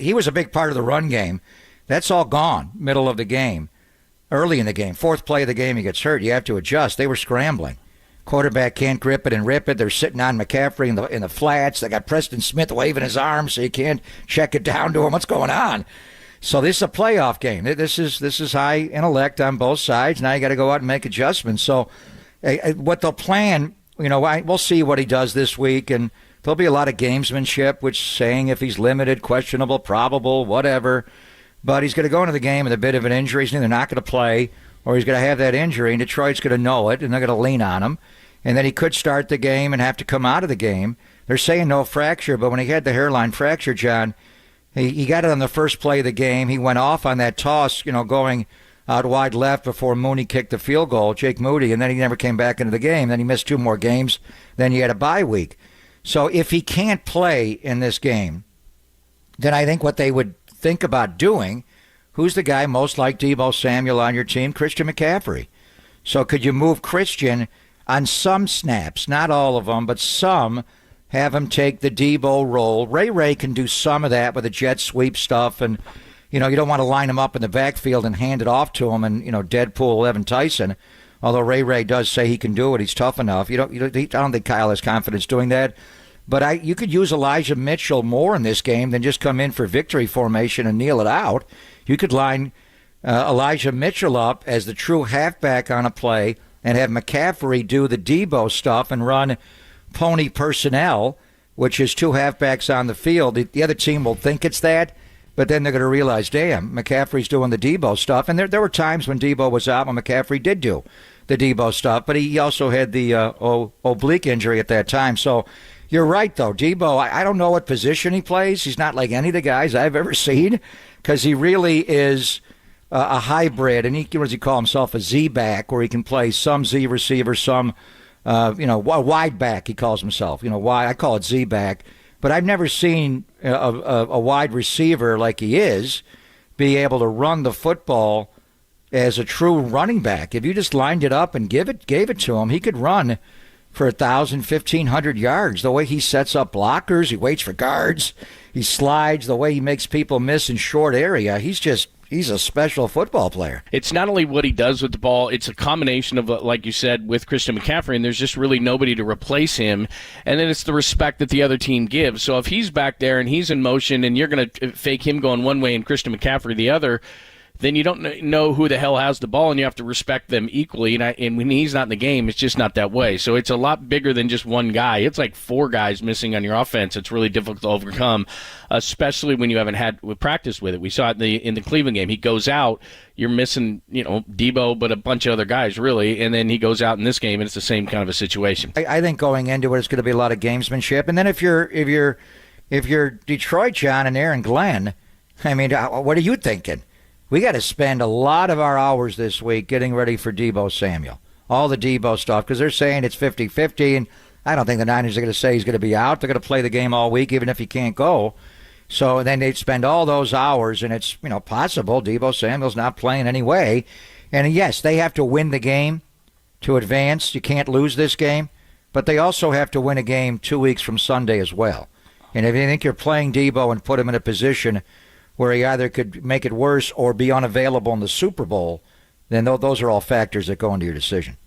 he was a big part of the run game. That's all gone, middle of the game, early in the game. Fourth play of the game, he gets hurt. You have to adjust. They were scrambling. Quarterback can't grip it and rip it. They're sitting on McCaffrey in the flats. They got Preston Smith waving his arms so you can't check it down to him. What's going on? So this is a playoff game. This is high intellect on both sides. Now you got to go out and make adjustments. So what they'll plan, we'll see what he does this week, and there'll be a lot of gamesmanship, which saying if he's limited, questionable, probable, whatever. But he's going to go into the game with a bit of an injury. He's either not going to play or he's going to have that injury, and Detroit's going to know it, and they're going to lean on him. And then he could start the game and have to come out of the game. They're saying no fracture, but when he had the hairline fracture, John, he got it on the first play of the game. He went off on that toss, going out wide left before Mooney kicked the field goal, Jake Moody, and then he never came back into the game. Then he missed 2 more games. Then he had a bye week. So if he can't play in this game, then I think what they would think about doing, who's the guy most like Deebo Samuel on your team? Christian McCaffrey. So could you move Christian on some snaps, not all of them, but some, have him take the Deebo role? Ray can do some of that with the jet sweep stuff, and you don't want to line him up in the backfield and hand it off to him and Deadpool Evan Tyson. Although Ray does say he can do it, he's tough enough. I don't think Kyle has confidence doing that. But you could use Elijah Mitchell more in this game than just come in for victory formation and kneel it out. You could line Elijah Mitchell up as the true halfback on a play and have McCaffrey do the Deebo stuff and run pony personnel, which is 2 halfbacks on the field. The other team will think it's that, but then they're going to realize, damn, McCaffrey's doing the Deebo stuff. And there were times when Deebo was out when McCaffrey did do the Deebo stuff, but he also had the oblique injury at that time. So you're right, though. Deebo, I don't know what position he plays. He's not like any of the guys I've ever seen because he really is a hybrid, and what does he call himself? A Z-back, where he can play some Z receiver, some, wide back, he calls himself. Wide. I call it Z-back. But I've never seen a wide receiver like he is be able to run the football as a true running back. If you just lined it up and gave it to him, he could run for 1,000, 1,500 yards. The way he sets up blockers, he waits for guards, he slides, the way he makes people miss in short area. He's a special football player. It's not only what he does with the ball, it's a combination of, like you said, with Christian McCaffrey, and there's just really nobody to replace him. And then it's the respect that the other team gives. So if he's back there and he's in motion and you're going to fake him going one way and Christian McCaffrey the other, then you don't know who the hell has the ball, and you have to respect them equally. And when he's not in the game, it's just not that way. So it's a lot bigger than just one guy. It's like 4 guys missing on your offense. It's really difficult to overcome, especially when you haven't had practice with it. We saw it in the Cleveland game. He goes out, you're missing, Deebo, but a bunch of other guys, really. And then he goes out in this game, and it's the same kind of a situation. I think going into it, it's going to be a lot of gamesmanship. And then if you're Detroit, John, and Aaron Glenn, I mean, what are you thinking? We got to spend a lot of our hours this week getting ready for Deebo Samuel. All the Deebo stuff, because they're saying it's 50-50, and I don't think the Niners are going to say he's going to be out. They're going to play the game all week, even if he can't go. So then they'd spend all those hours, and it's possible Deebo Samuel's not playing anyway. And yes, they have to win the game to advance. You can't lose this game. But they also have to win a game 2 weeks from Sunday as well. And if you think you're playing Deebo and put him in a position where he either could make it worse or be unavailable in the Super Bowl, then those are all factors that go into your decision.